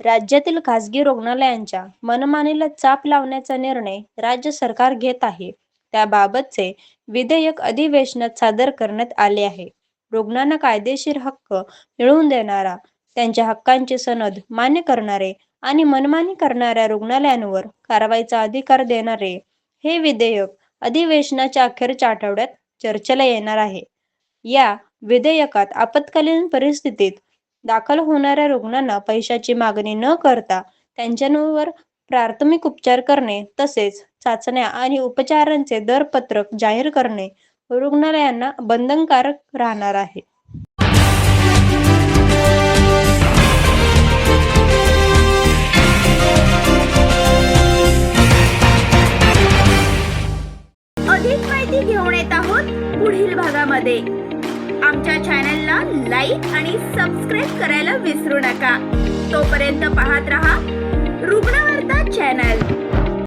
राज्यातील खासगी रुग्णालयांच्या मनमानीला चाप लावण्याचा निर्णय राज्य सरकार घेत आहे. त्याबाबतचे विधेयक अधिवेशनात सादर करण्यात आले आहे. रुग्णांना कायदेशीर हक्क मिळवून देणारा, त्यांच्या हक्कांची सनद मान्य करणारे आणि मनमानी करणाऱ्या रुग्णालयांवर कारवाईचा अधिकार देणारे हे विधेयक अधिवेशनाच्या अखेरच्या आठवड्यात चर्चेला येणार आहे. या विधेयकात आपत्कालीन परिस्थितीत दाखल होणाऱ्या रुग्णांना पैशाची मागणी न करता त्यांच्यावर प्राथमिक उपचार करणे तसेच चाचण्या आणि उपचारांचे दरपत्रक जाहीर करणे रुग्णालयांना बंधनकारक राहणार आहे. अधिक माहिती घेऊन येत आहोत पुढील भागामध्ये. आमच्या चॅनलला लाईक आणि सबस्क्राईब करायला विसरू नका. तोपर्यंत पाहत राहा